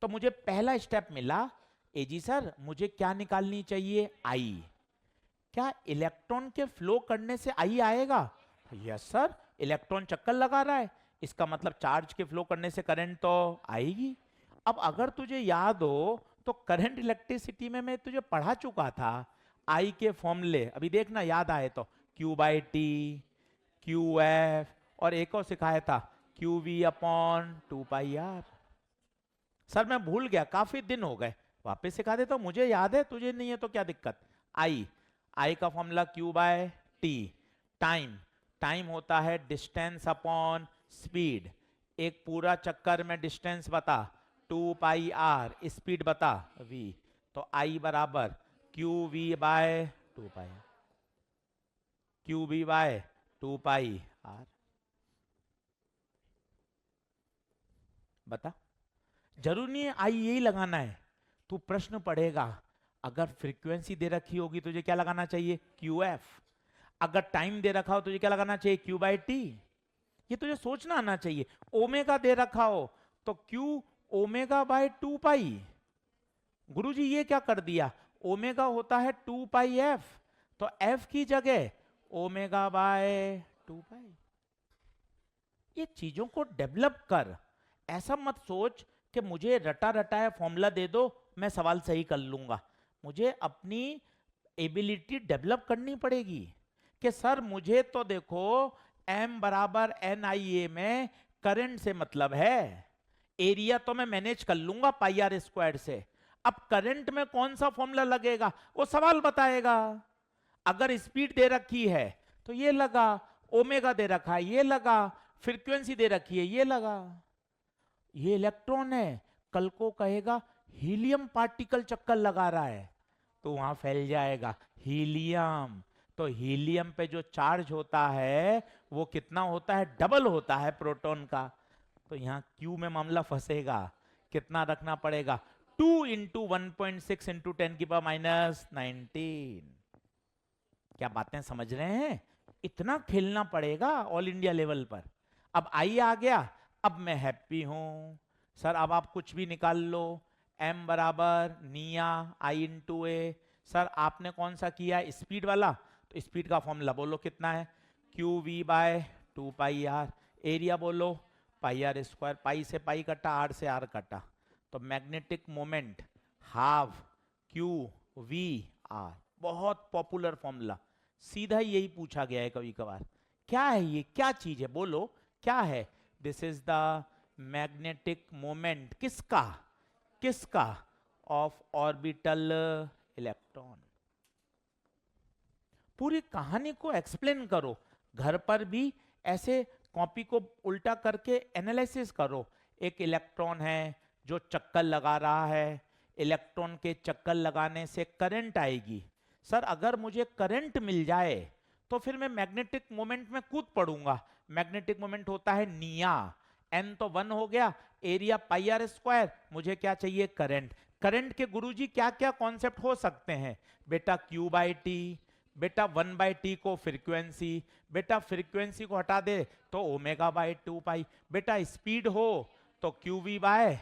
तो मुझे पहला स्टेप मिला, एजी सर मुझे क्या निकालनी चाहिए, आई। क्या इलेक्ट्रॉन के फ्लो करने से आई आएगा? यस सर, इलेक्ट्रॉन चक्कर लगा रहा है, इसका मतलब चार्ज के फ्लो करने से करंट तो आएगी। अब अगर तुझे याद हो तो करंट इलेक्ट्रिसिटी में मैं तुझे पढ़ा चुका था, आई के फॉर्मूले अभी देखना याद आए तो, Q/T, QF, और एक और सिखाया था QV/2πr। सर मैं भूल गया, काफी दिन हो गए, वापस सिखा देता हूं, मुझे याद है तुझे नहीं है तो क्या दिक्कत। आई का फॉर्मूला Q/T। टाइम, टाइम होता है डिस्टेंस अपॉन स्पीड। एक पूरा चक्कर में डिस्टेंस बता 2πr, स्पीड बता v, तो I बराबर QV/2πr, QV/2πr। बता, जरूर नहीं है आई यही लगाना है। तू प्रश्न पढ़ेगा, अगर फ्रीक्वेंसी दे रखी होगी तुझे क्या लगाना चाहिए, QF। अगर टाइम दे रखा हो तुझे क्या लगाना चाहिए, Q/T। ये तुझे सोचना आना चाहिए। ओमेगा दे रखा हो तो Q ω/2π। गुरुजी ये क्या कर दिया, ओमेगा होता है 2πf, तो f की जगह ω/2π। ये चीजों को डेवलप कर, ऐसा मत सोच कि मुझे रटा रटाया फॉर्मूला दे दो मैं सवाल सही कर लूंगा। मुझे अपनी एबिलिटी डेवलप करनी पड़ेगी कि सर मुझे तो देखो M बराबर NIA में करंट से मतलब है, एरिया तो मैं मैनेज कर लूंगा πr² से। अब करंट में कौन सा फॉर्मूला लगेगा वो सवाल बताएगा। अगर स्पीड दे रखी है तो ये लगा, ओमेगा दे रखा है ये लगा, फ्रीक्वेंसी दे रखी है ये लगा। ये इलेक्ट्रॉन है, कल को कहेगा हीलियम पार्टिकल चक्कर लगा रहा है, तो वहां फैल जाएगा हीलियम। तो हीलियम पे जो चार्ज होता है वो कितना होता है, डबल होता है प्रोटॉन का। तो यहाँ Q में मामला फंसेगा, कितना रखना पड़ेगा 2 इंटू 1.6 इंटू 10⁻⁻19। क्या बातें समझ रहे हैं? इतना खेलना पड़ेगा ऑल इंडिया लेवल पर। अब आई आ गया, अब मैं हैप्पी हूं सर। अब आप कुछ भी निकाल लो, m बराबर निया आई इंटू ए। सर आपने कौन सा किया, स्पीड वाला, तो स्पीड का फॉर्मूला बोलो कितना है, Q V by 2 pi R. Area बोलो पाई आर स्क्वायर, पाई से पाई कटा, आर से आर कटा, तो magnetic moment half Q V R. बहुत पॉपुलर फॉर्मूला, सीधा यही पूछा गया है कभी कभार। क्या है ये, क्या चीज है, बोलो क्या है? This is the magnetic moment, किसका किसका, ऑफ ऑर्बिटल इलेक्ट्रॉन। पूरी कहानी को एक्सप्लेन करो, घर पर भी ऐसे कॉपी को उल्टा करके एनालिसिस करो। एक इलेक्ट्रॉन है जो चक्कर लगा रहा है, इलेक्ट्रॉन के चक्कर लगाने से करंट आएगी। सर अगर मुझे करंट मिल जाए तो फिर मैं मैग्नेटिक मोमेंट में कूद पड़ूंगा। मैग्नेटिक मोमेंट होता है निया, n तो 1 हो गया, एरिया पाई आर स्क्वायर, मुझे क्या चाहिए, करंट। करंट के गुरुजी क्या क्या कॉन्सेप्ट हो सकते हैं बेटा, Q बाई टी, बेटा 1 बाई टी को फ्रीक्वेंसी, बेटा फ्रीक्वेंसी को हटा दे तो ओमेगा बाई 2 पाई, बेटा स्पीड हो तो क्यू वी बाय।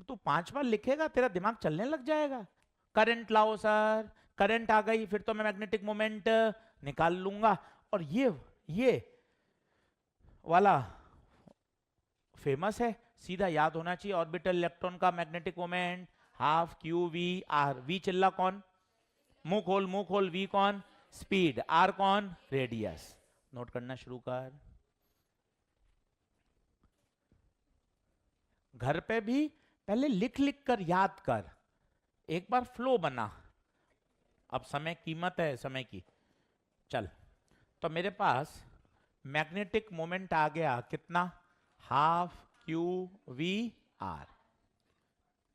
तू 5 बार लिखेगा तेरा दिमाग चलने लग जाएगा। करंट लाओ सर, करंट आ गई, फिर तो मैं मैग्नेटिक मोमेंट निकाल लूंगा। और ये वाला फेमस है, सीधा याद होना चाहिए, ऑर्बिटल इलेक्ट्रॉन का magnetic moment half Q V R. V चिल्ला कौन, मुंह खोल, वी कौन, स्पीड, आर कौन, रेडियस। नोट करना शुरू कर। घर पे भी पहले लिख लिख कर याद कर, एक बार फ्लो बना। अब समय कीमत है समय की। चल, तो मेरे पास मैग्नेटिक मोमेंट आ गया कितना, हाफ क्यू वी आर।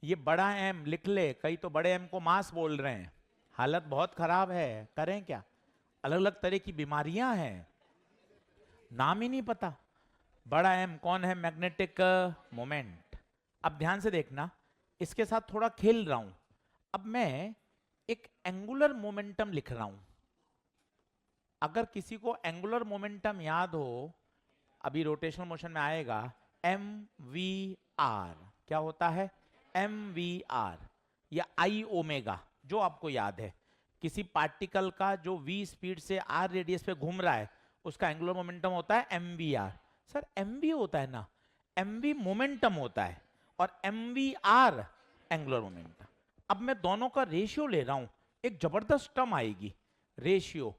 ये बड़ा एम लिख ले, कई तो बड़े एम को मास बोल रहे हैं, हालत बहुत खराब है, करें क्या? अलग अलग तरह की बीमारियां हैं, नाम ही नहीं पता। बड़ा एम कौन है, मैग्नेटिक मोमेंट। अब ध्यान से देखना, इसके साथ थोड़ा खेल रहा हूं। अब मैं एक एंगुलर मोमेंटम लिख रहा हूं। अगर किसी को एंगुलर मोमेंटम याद हो, अभी रोटेशनल मोशन में आएगा, एम वी आर क्या होता है, एम वी आर या आई ओमेगा, जो आपको याद है। किसी पार्टिकल का जो v स्पीड से r रेडियस पे घूम रहा है, उसका एंगुलर मोमेंटम होता है M V R. Sir M V होता है ना, एम वी मोमेंटम होता है और M V R angular momentum. अब मैं दोनों का रेशियो ले रहा हूं, एक जबरदस्त टर्म आएगी, रेशियो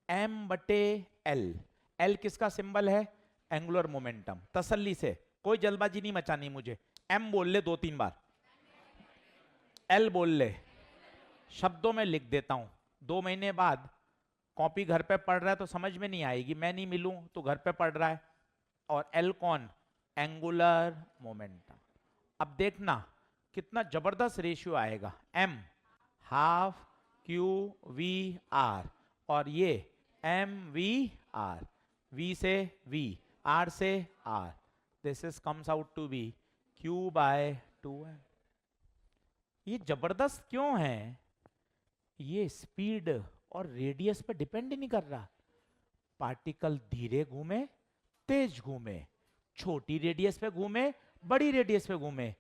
m बटे l। l किसका सिंबल है, एंगुलर मोमेंटम। तसल्ली से, कोई जल्दबाजी नहीं मचानी मुझे, m बोल ले 2-3 बार, l बोल ले, शब्दों में लिख देता हूं। 2 महीने बाद कॉपी घर पे पढ़ रहा है तो समझ में नहीं आएगी, मैं नहीं मिलूं तो घर पे पढ़ रहा है। और l कौन, एंगुलर मोमेंटम। अब देखना कितना जबरदस्त रेशियो आएगा, m half Q V R और ये एम वी आर, v से v, r से r, this is comes out to be q by 2m। ये जबरदस्त क्यों है, ये स्पीड और रेडियस पे डिपेंड ही नहीं कर रहा। पार्टिकल धीरे घूमे, तेज घूमे, छोटी रेडियस पे घूमे, बड़ी रेडियस पे घूमे,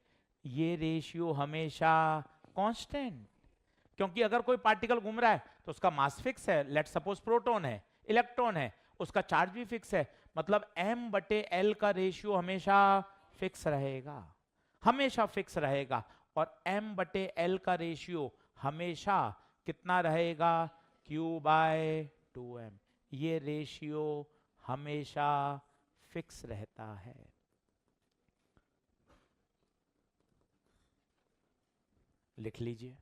ये रेशियो हमेशा कांस्टेंट। क्योंकि अगर कोई पार्टिकल घूम रहा है तो उसका मास फिक्स है, लेट सपोज प्रोटॉन है, इलेक्ट्रॉन है, उसका चार्ज भी फिक्स है, मतलब m बटे l का रेशियो हमेशा फिक्स रहेगा, हमेशा फिक्स रहेगा। और m बटे l का रेशियो हमेशा कितना रहेगा, q बाय 2m। ये रेशियो हमेशा फिक्स रहता है। लिख लीजिए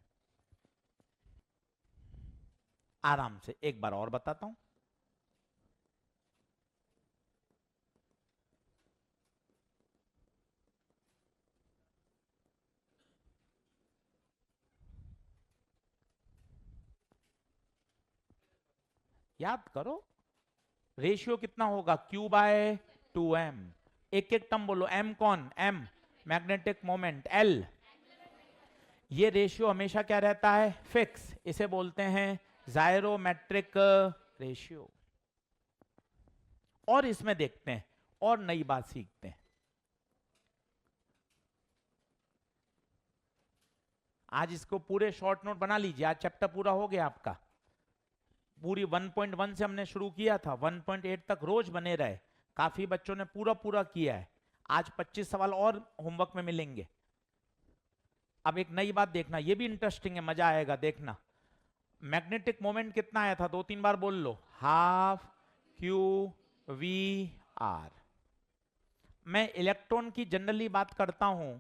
आराम से, एक बार और बताता हूं। याद करो, रेशियो कितना होगा, q बाय 2m। एक एक टर्म बोलो, m कौन, m मैग्नेटिक मोमेंट L। ये रेशियो हमेशा क्या रहता है? फिक्स। इसे बोलते हैं जायरोमेट्रिक रेशियो। और इसमें देखते हैं और नई बात सीखते हैं। आज इसको पूरे शॉर्ट नोट बना लीजिए, आज चैप्टर पूरा हो गया आपका। पूरी 1.1 से हमने शुरू किया था, 1.8 तक रोज बने रहे, काफी बच्चों ने पूरा पूरा किया है। आज 25 सवाल और होमवर्क में मिलेंगे। अब एक नई बात देखना, ये भी इंटरेस्टिंग है, मजा आएगा देखना। मैग्नेटिक मोमेंट कितना आया था? 2-3 बार बोल लो, हाफ क्यू वी आर। मैं इलेक्ट्रॉन की जनरली बात करता हूं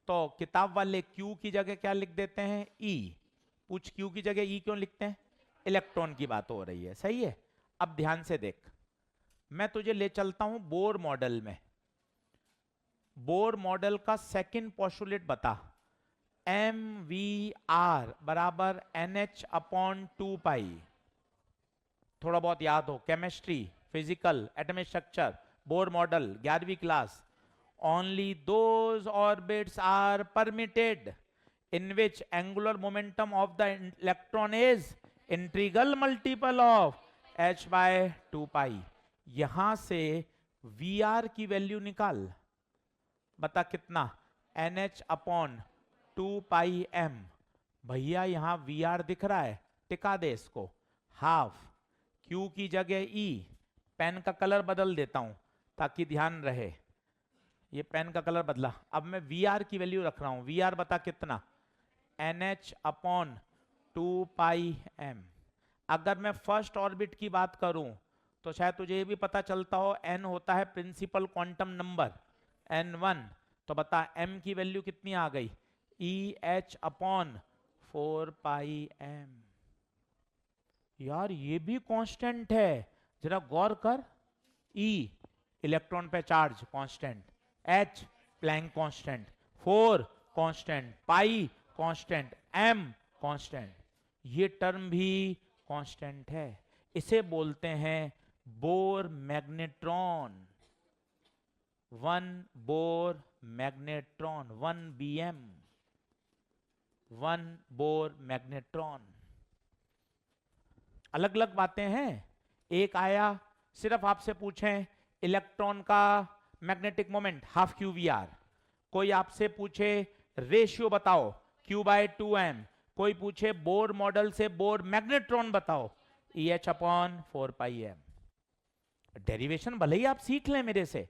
तो किताब वाले Q की जगह क्या लिख देते हैं? E। पूछ Q की जगह E क्यों लिखते हैं? इलेक्ट्रॉन की बात हो रही है, सही है। अब ध्यान से देख, मैं तुझे ले चलता हूं बोर मॉडल में। बोर मॉडल का सेकंड पोस्टुलेट बता। MVR बराबर NH/2 पाई। थोड़ा बहुत याद हो, chemistry, physical, atomic structure, Bohr model, 11वीं class. Only those orbits are permitted in which angular momentum of the electron is integral multiple of h/2 पाई। यहां से VR की वैल्यू निकाल, बता कितना? NH/2 पाई m। भैया यहां VR दिख रहा है, टिका दे इसको, हाफ। Q की जगह E। पेन का कलर बदल देता हूं ताकि ध्यान रहे, ये पेन का कलर बदला। अब मैं VR की वैल्यू रख रहा हूं, VR बता कितना? NH/2 पाई m। अगर मैं फर्स्ट ऑर्बिट की बात करूं तो शायद तुझे ये भी पता चलता हो, n होता है प्रिंसिपल क्वांटम नंबर n1। तो बता m की वैल्यू कितनी आ गई? EH/4 पाई m। यार ये भी कांस्टेंट है, जरा गौर कर। E इलेक्ट्रॉन पे charge constant, H Planck constant, 4 constant, pi constant, m constant. ये टर्म भी कांस्टेंट है। इसे बोलते हैं Bohr magnetron. 1 Bohr magnetron, 1 BM, 1 Bohr magnetron. अलग अलग बातें हैं। एक आया, सिर्फ आपसे पूछें इलेक्ट्रॉन का मैग्नेटिक मोमेंट हाफ QVR। कोई आपसे पूछे रेशियो बताओ Q/2m। कोई पूछे बोर मॉडल से बोर मैग्नेट्रॉन बताओ, EH/4 पाई m। डेरिवेशन भले ही आप सीख लें मेरे से,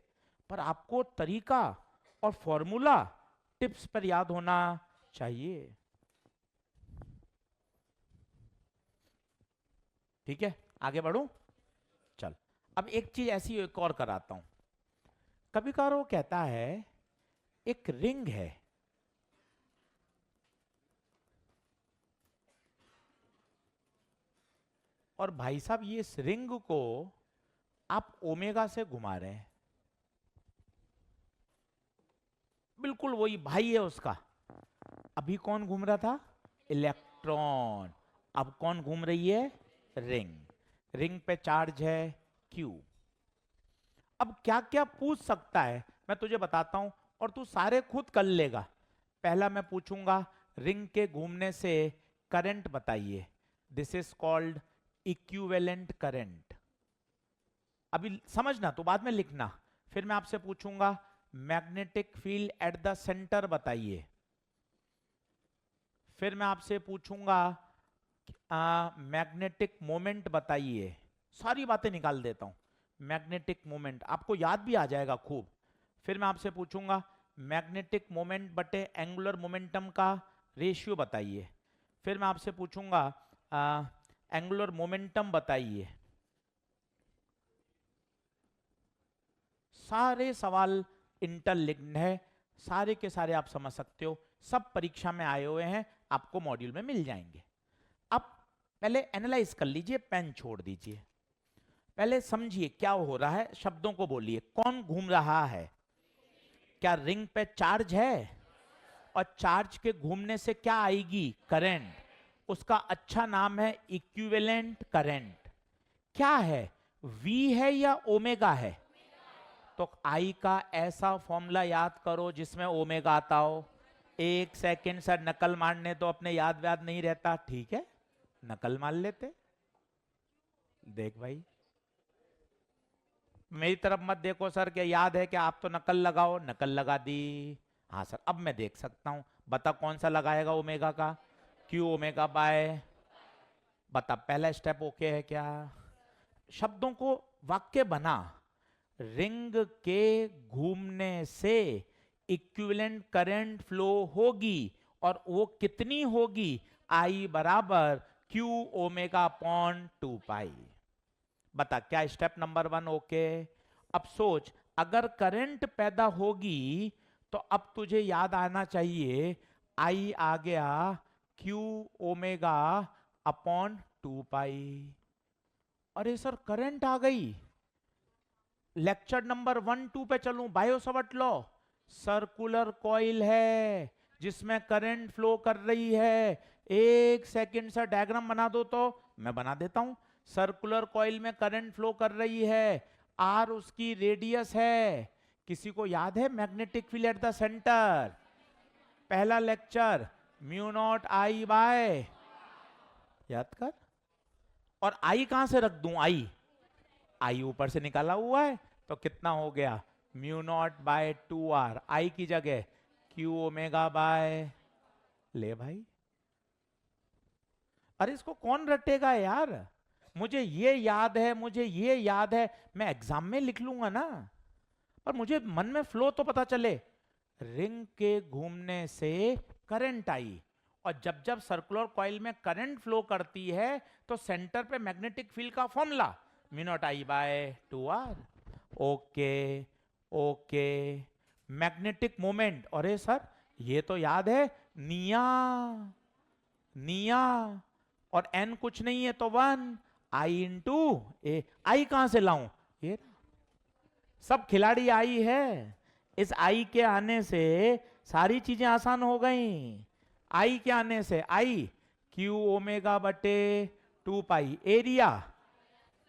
पर आपको तरीका और फॉर्मूला टिप्स पर याद होना चाहिए। ठीक है, आगे बढ़ूं? चल, अब एक चीज ऐसी एक और कराता हूं। कभी कभार वो कहता है एक रिंग है, और भाई साहब ये इस रिंग को आप ओमेगा से घुमा रहे हैं, बिल्कुल वही भाई है उसका। अभी कौन घूम रहा था? इलेक्ट्रॉन। अब कौन घूम रही है? रिंग। रिंग पे चार्ज है Q। अब क्या क्या पूछ सकता है मैं तुझे बताता हूं, और तू सारे खुद कर लेगा। पहला मैं पूछूंगा रिंग के घूमने से करंट बताइए, this is called equivalent current. अभी समझना तो बाद में लिखना। फिर मैं आपसे पूछूंगा magnetic field at the centre बताइए। फिर मैं आपसे पूछूंगा मैग्नेटिक मोमेंट बताइए। सारी बातें निकाल देता हूं। मैग्नेटिक मोमेंट आपको याद भी आ जाएगा खूब। फिर मैं आपसे पूछूंगा मैग्नेटिक मोमेंट बटे एंगुलर मोमेंटम का रेशियो बताइए। फिर मैं आपसे पूछूंगा एंगुलर मोमेंटम बताइए। सारे सवाल इंटरलिंक्ड है, सारे के सारे आप समझ सकते हो, सब परीक्षा में आए हुए हैं, आपको मॉड्यूल में मिल जाएंगे। अब पहले एनालाइज कर लीजिए, पेन छोड़ दीजिए, पहले समझिए क्या हो रहा है, शब्दों को बोलिए। कौन घूम रहा है? क्या रिंग पे चार्ज है? और चार्ज के घूमने से क्या आएगी? करंट। उसका अच्छा नाम है इक्विवेलेंट करंट। क्या है? V है या ओमेगा है? तो आई का ऐसा फॉर्मूला याद करो जिसमें ओमेगा आता हो। एक सेकंड सर नकल मारने तो अपने याद व्याद नहीं रहता, ठीक है नकल मार लेते। देख भाई मेरी तरफ मत देखो सर, क्या याद है क्या? आप तो नकल लगाओ, नकल लगा दी। हाँ सर अब मैं देख सकता हूं, बता कौन सा लगाएगा ओमेगा का? क्यू ओमेगा बाय, बता पहला स्टेप ओके है क्या? शब्दों को वाक्य बना, रिंग के घूमने से इक्विवेलेंट करंट फ्लो होगी, और वो कितनी होगी? आई बराबर क्यू ओमेगा अपॉन 2 पाई। बता क्या स्टेप नंबर 1 ओके? अब सोच अगर करंट पैदा होगी तो अब तुझे याद आना चाहिए आई आ गया क्यू ओमेगा अपॉन 2 पाई। अरे सर करंट आ गई। लेक्चर नंबर 1-2 पे चलूं, बायो सवर्ट लॉ। सर्कुलर कॉइल है जिसमें करंट फ्लो कर रही है। एक सेकंड से डायग्राम बना दो तो मैं बना देता हूं। सर्कुलर कॉइल में करंट फ्लो कर रही है, आर उसकी रेडियस है। किसी को याद है magnetic field at the centre? पहला lecture mu naught I bye, याद कर। और आई कहां से रख दूं? आई ऊपर से निकाला हुआ है तो कितना हो गया? म्यू नॉट बाय 2r, आई की जगह क्यू ओमेगा बाय। ले भाई अरे इसको कौन रटेगा यार? मुझे ये याद है, मुझे ये याद है, मैं एग्जाम में लिख लूंगा ना, पर मुझे मन में फ्लो तो पता चले। रिंग के घूमने से करंट आई, और जब जब सर्कुलर कॉइल में करंट फ्लो करती है तो सेंटर पे मैग्नेटिक फील्ड का formula mu naught I by 2r। Okay okay. Magnetic moment, अरे सर ये तो याद है, निया निया, और एन कुछ नहीं है तो 1 आई इंटू ए। आई कहां से लाऊं? ये सब खिलाड़ी आई है। इस आई के आने से सारी चीजें आसान हो गई। आई के आने से आई क्यू ओमेगा बटे 2 pi, area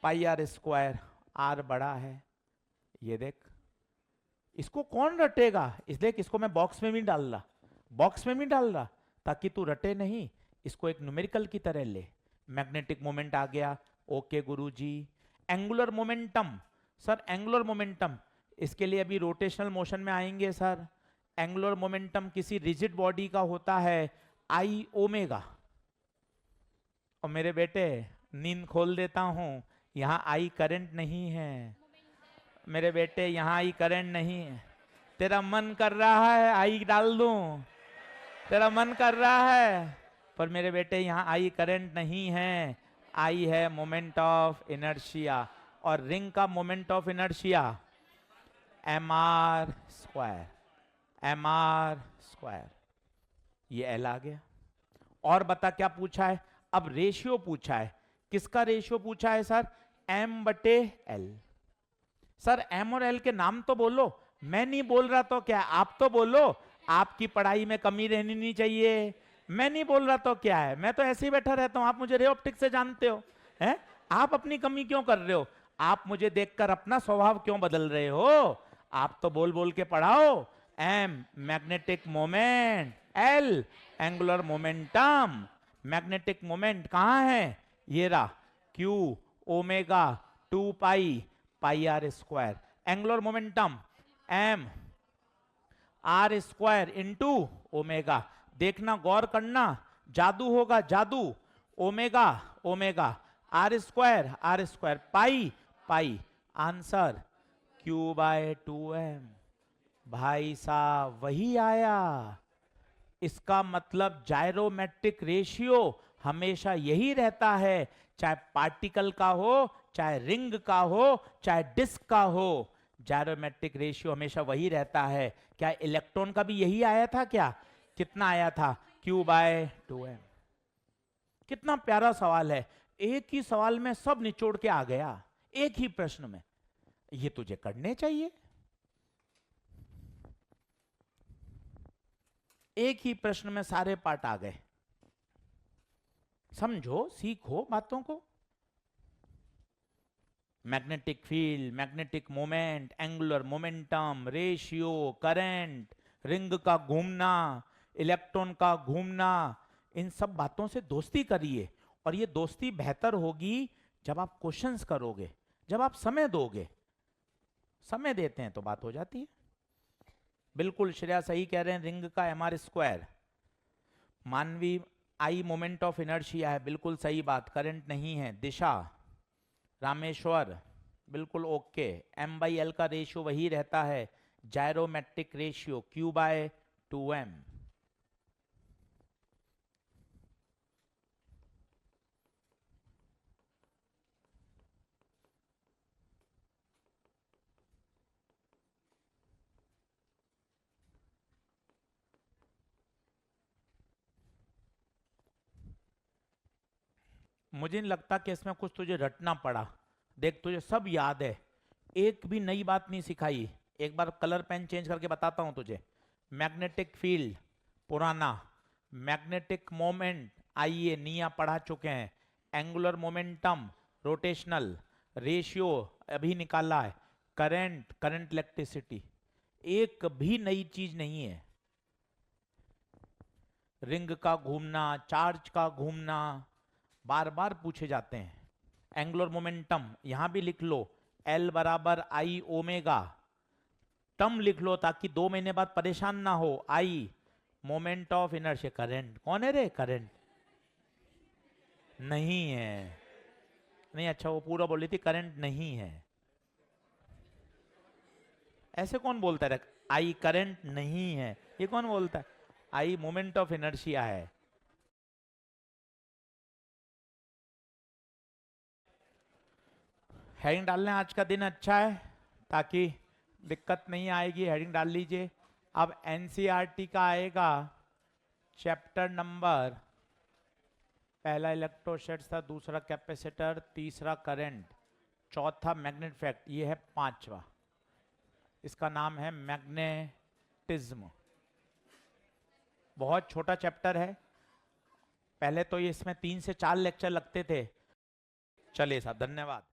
pi R square, R बड़ा है। ये देख इसको कौन रटेगा? इस देख इसको मैं बॉक्स में भी डाल रहा, बॉक्स में भी डाल रहा ताकि तू रटे नहीं, इसको एक न्यूमेरिकल की तरह ले। मैग्नेटिक मोमेंट आ गया, ओके गुरुजी। Angular momentum, sir angular momentum इसके लिए अभी रोटेशनल मोशन में आएंगे सर। एंगुलर मोमेंटम किसी रिजिड बॉडी का होता है आई ओमेगा। और मेरे बेटे नींद खोल देता हूं, यहां आई करंट नहीं है मेरे बेटे, यहां आई करंट नहीं है। तेरा मन कर रहा है आई डाल दूं, तेरा मन कर रहा है, पर मेरे बेटे यहां आई करंट नहीं है, आई है मोमेंट ऑफ इनर्शिया। और रिंग का moment of inertia M R square, M R square. ये एल आ गया। और बता क्या पूछा है? अब रेशियो पूछा है। किसका रेशियो पूछा है सर? एम बटे एल। सर एम और एल के नाम तो बोलो। मैं नहीं बोल रहा तो क्या, आप तो बोलो। आपकी पढ़ाई में कमी रहनी नहीं चाहिए। मैं नहीं बोल रहा तो क्या है, मैं तो ऐसे ही बैठा रहता हूं। आप मुझे रे ऑप्टिक से जानते हो, हैं? आप अपनी कमी क्यों कर रहे हो? आप मुझे देखकर अपना स्वभाव क्यों बदल रहे हो? आप तो बोल बोल के पढ़ाओ। M magnetic moment, L angular momentum. Magnetic moment कहां है? ये रहा Q omega 2 pi pi R square. Angular momentum M R square into omega. देखना गौर करना, जादू होगा जादू। Omega omega, R square pi pi, answer Q by 2m। भाई साहब वही आया। इसका मतलब जायरोमेट्रिक रेशियो हमेशा यही रहता है, चाहे पार्टिकल का हो, चाहे रिंग का हो, चाहे डिस्क का हो। जायरोमेट्रिक रेशियो हमेशा वही रहता है। क्या इलेक्ट्रॉन का भी यही आया था क्या? कितना आया था? Q by 2m। कितना प्यारा सवाल है। एक ही सवाल में सब निचोड़ के आ गया, एक ही प्रश्न में। ये तुझे करने चाहिए। एक ही प्रश्न में सारे पार्ट आ गए। समझो, सीखो बातों को। Magnetic field, magnetic moment, angular momentum, ratio, current, ring का घूमना, इलेक्ट्रॉन का घूमना, इन सब बातों से दोस्ती करिए। और ये दोस्ती बेहतर होगी जब आप क्वेश्चंस करोगे, जब आप समय दोगे। समय देते हैं तो बात हो जाती है। बिल्कुल श्रेया सही कह रहे हैं, रिंग का mr स्क्वायर, मानवी आई मोमेंट ऑफ इनर्शिया है, बिल्कुल सही बात। करंट नहीं है। दिशा, रामेश्वर, बिल्कुल ओके। m/l का रेशियो वही रहता है, जायरोमेट्रिक रेशियो Q/2m। मुझे नहीं लगता कि इसमें कुछ तुझे रटना पड़ा। देख तुझे सब याद है, एक भी नई बात नहीं सिखाई। एक बार कलर पेन चेंज करके बताता हूं तुझे। मैग्नेटिक फील्ड पुराना, मैग्नेटिक मोमेंट आइए निया पढ़ा चुके हैं, एंगुलर मोमेंटम रोटेशनल, रेशियो अभी निकाला है, करंट, करंट इलेक्ट्रिसिटी, एक भी नई चीज नहीं है। रिंग का घूमना, चार्ज का घूमना बार बार पूछे जाते हैं। एंगुलर मोमेंटम यहां भी लिख लो, L बराबर आई ओमेगा, टर्म लिख लो ताकि 2 महीने बाद परेशान ना हो। आई मोमेंट ऑफ इनर्शिया, करंट कौन है रे? करंट नहीं है। नहीं, अच्छा वो पूरा बोली थी करंट नहीं है। ऐसे कौन बोलता है आई करंट नहीं है? ये कौन बोलता है? आई मोमेंट ऑफ इनर्शिया है। हेडिंग डालने आज का दिन अच्छा है ताकि दिक्कत नहीं आएगी। हेडिंग डाल लीजिए। अब एनसीईआरटी का आएगा चैप्टर नंबर, पहला इलेक्ट्रोस्टैटिक्स था, दूसरा कैपेसिटर, तीसरा करंट, चौथा मैग्नेट फैक्ट, ये है पांचवा। इसका नाम है मैग्नेटिज्म। बहुत छोटा चैप्टर है। पहले तो ये इसमें 3 से 4 लेक्चर लगते थे। चलिए साहब, धन्यवाद।